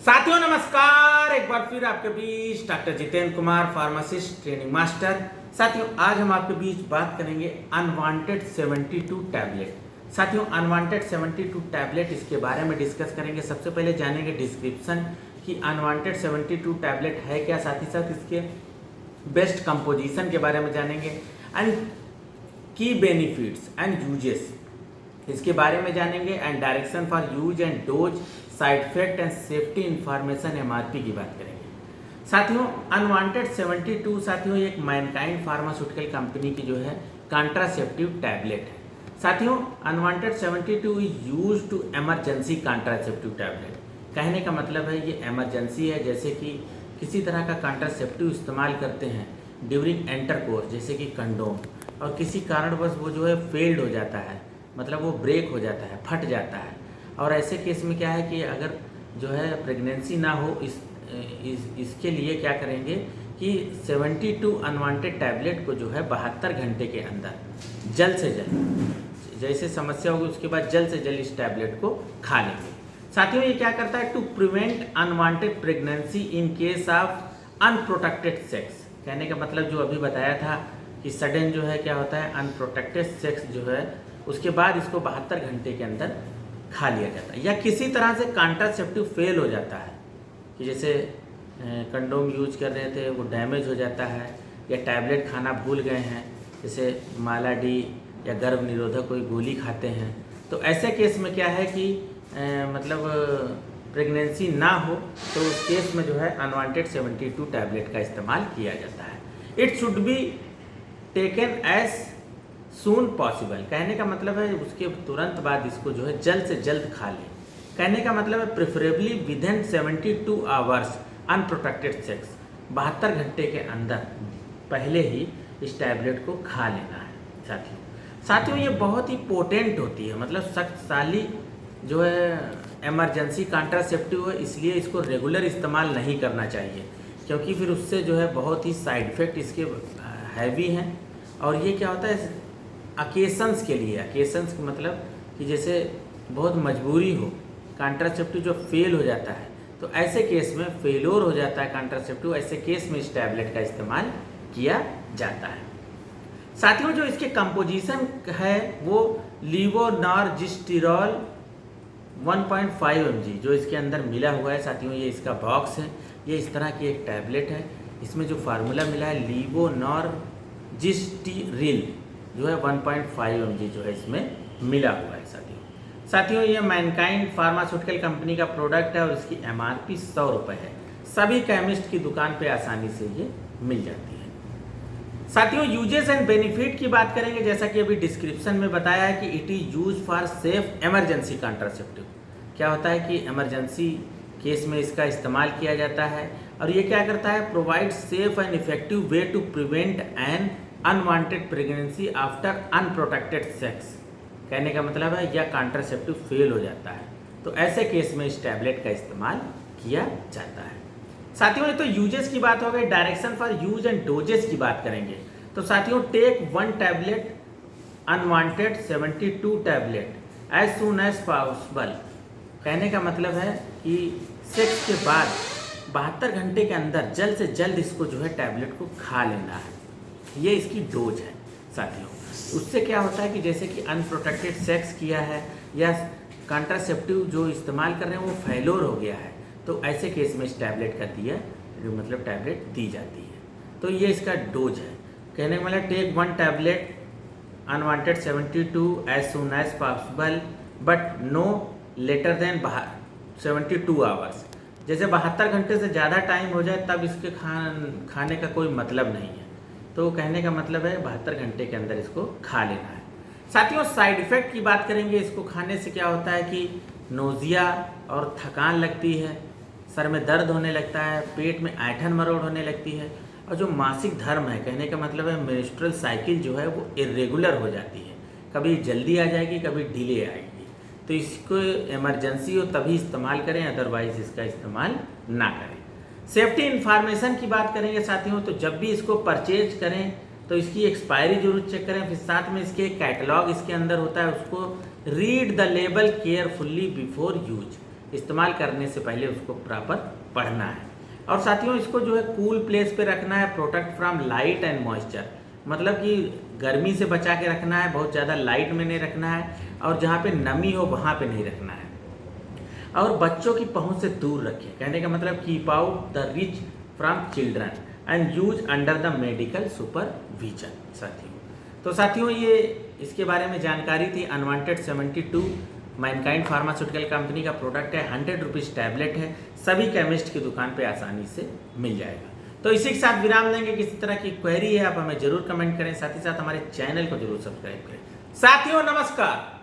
साथियों नमस्कार, एक बार फिर आपके बीच doctor Jitendra Kumar, pharmacist training master. साथियों आज हम आपके बीच बात करेंगे अनवांटेड 72 टैबलेट। साथियों अनवांटेड 72 टैबलेट, इसके बारे में डिस्कस करेंगे। सबसे पहले जानेंगे डिस्क्रिप्शन कि अनवांटेड 72 टैबलेट है क्या, साथ ही साथ इसके बेस्ट कंपोजिशन के बारे में जानेंगे and key benefits and uses इसके बारे में जानेंगे and direction for use and dose, side effect and safety information, MRP की बात करेंगे। साथियों अनवांटेड 72 साथियों एक मैनकाइंड फार्मास्यूटिकल कंपनी की जो है कॉन्ट्रासेप्टिव टैबलेट है। साथियों unwanted 72 is use to emergency contraceptive tablet. कहने का मतलब है ये एमरजेंसी है, जैसे कि किसी तरह का कॉन्ट्रासेप्टिव इस्तेमाल करते हैं ड्यूरिंग इंटरकोर्स, जैसे कि कंडोम, और किसी कारणवश वो जो है फेल्ड हो जाता है, मतलब वो ब्रेक हो जाता है, फट जाता है। और ऐसे केस में क्या है कि अगर जो है प्रेगनेंसी ना हो, इसके लिए क्या करेंगे कि 72 अनवांटेड टैबलेट को जो है 72 घंटे के अंदर जल्द से जल्द, जैसे समस्या होगी उसके बाद जल्द से जल्द इस टैबलेट को खा लेंगे। साथियों ये क्या करता है, to prevent unwanted pregnancy in case of unprotected sex. कहने का मतलब जो अभी बताया था कि सडन जो है क्या होता है, अनप्रोटेक्टेड सेक्स जो है उसके बाद इसको 72 घंटे के अंदर खा लिया जाता है। या किसी तरह से कॉन्ट्रासेप्टिव फेल हो जाता है कि जैसे कंडोम यूज कर रहे थे वो डैमेज हो जाता है, या टैबलेट खाना भूल गए हैं, जैसे मालाडी या गर्भ निरोधक कोई गोली खाते हैं, तो ऐसे केस में क्या है कि मतलब प्रेगनेंसी ना हो तो उस केस में जो है अनवांटेड 72 टैबलेट का इस्तेमाल किया जाता है। It should be taken as soon possible. कहने का मतलब है उसके तुरंत बाद इसको जो है जल्द से जल्द खा लें। कहने का मतलब है preferably with in 72 hours unprotected sex, 72 घंटे के अंदर पहले ही इस टैबलेट को खा लेना है। साथियों ये बहुत ही पोटेंट होती है, मतलब शक्तिशाली जो है एमरजेंसी कॉन्ट्रासेप्टिव है, इसलिए इसको रेगुलर इस्तेमाल नहीं करना चाहिए, क्योंकि फिर उससे जो है बहुत ही साइड इफ़ेक्ट इसके हैवी हैं। और ये क्या होता है अकेशंस के लिए, अकेशंस का मतलब कि जैसे बहुत मजबूरी हो, कॉन्ट्रासेप्टिव जो फेल हो जाता है तो ऐसे केस में फेलोर हो जाता है कॉन्ट्रासेप्टिव, ऐसे केस में इस टैबलेट का इस्तेमाल किया जाता है। साथियों जो इसके कंपोजिशन है वो लीवोनॉर्जिस्टिरॉल 1.5 mg जो इसके अंदर मिला हुआ है। साथियों ये इसका बॉक्स है, ये इस तरह की एक टैबलेट है। इसमें जो फार्मूला मिला है लीवोनॉर्जिस्टिरिल जो है 1.5 mg जो है इसमें मिला हुआ है। साथियों ये मैनकाइंड फार्मास्यूटिकल कंपनी का प्रोडक्ट है और इसकी एमआरपी 100 रुपये है। सभी केमिस्ट की दुकान पे आसानी से ये मिल जाती है। साथियों यूजेस एंड बेनिफिट की बात करेंगे, जैसा कि अभी डिस्क्रिप्शन में बताया है कि it is use for safe emergency contraceptive. क्या होता है कि एमरजेंसी केस में इसका इस्तेमाल किया जाता है, और ये क्या करता है, provide safe and effective way to prevent an unwanted pregnancy after unprotected sex. कहने का मतलब है या कॉन्ट्रासेप्टिव फेल हो जाता है तो ऐसे केस में इस टैबलेट का इस्तेमाल किया जाता है। साथियों ये तो यूजेस की बात हो गई। Direction for use and doses की बात करेंगे तो साथियों take 1 tablet unwanted 72 tablet as soon as possible. कहने का मतलब है कि सेक्स के बाद 72 घंटे के अंदर जल्द से जल्द इसको जो है टैबलेट को खा लेना है, ये इसकी डोज है। साथियों उससे क्या होता है कि जैसे कि अनप्रोटेक्टेड सेक्स किया है या कॉन्ट्रासेप्टिव जो इस्तेमाल कर रहे हैं वो फेलोर हो गया है, तो ऐसे केस में इस टैबलेट का दिया मतलब टैबलेट दी जाती है, तो ये इसका डोज है। कहने का मतलब take 1 tablet unwanted 72 as soon as possible but no later than 72 hours. जैसे 72 घंटे से ज़्यादा टाइम हो जाए तब इसके खाने का कोई मतलब नहीं है, तो कहने का मतलब है 72 घंटे के अंदर इसको खा लेना है। साथियों साइड इफ़ेक्ट की बात करेंगे, इसको खाने से क्या होता है कि नोज़िया और थकान लगती है, सर में दर्द होने लगता है, पेट में ऐंठन मरोड़ होने लगती है, और जो मासिक धर्म है, कहने का मतलब है मेंस्ट्रुअल साइकिल जो है वो इरेगुलर हो जाती है, कभी जल्दी आ जाएगी कभी डिले आएगी, तो इसको इमरजेंसी हो तभी इस्तेमाल करें, अदरवाइज इसका इस्तेमाल ना करें। सेफ्टी इंफॉर्मेशन की बात करेंगे साथियों तो जब भी इसको परचेज करें तो इसकी एक्सपायरी जरूर चेक करें, फिर साथ में इसके कैटलॉग इसके अंदर होता है, उसको read the label carefully before use. इस्तेमाल करने से पहले उसको प्रॉपर पढ़ना है। और साथियों इसको जो है कूल प्लेस पे रखना है, protect from light and moisture, मतलब कि गर्मी से बचा के रखना है, बहुत ज़्यादा लाइट में नहीं रखना है और जहाँ पे नमी हो वहाँ पे नहीं रखना है। और बच्चों की पहुँच से दूर रखें, कहने का मतलब keep out the rich from children and use under the medical supervision. साथियों तो साथियों ये इसके बारे में जानकारी थी। अनवांटेड 72 मैनकाइंड फार्मास्यूटिकल कंपनी का प्रोडक्ट है, 100 रुपीज़ टैबलेट है, सभी केमिस्ट की दुकान पे आसानी से मिल जाएगा। तो इसी के साथ विराम देंगे। किसी तरह की क्वेरी है आप हमें जरूर कमेंट करें, साथ ही साथ हमारे चैनल को जरूर सब्सक्राइब करें। साथियों नमस्कार।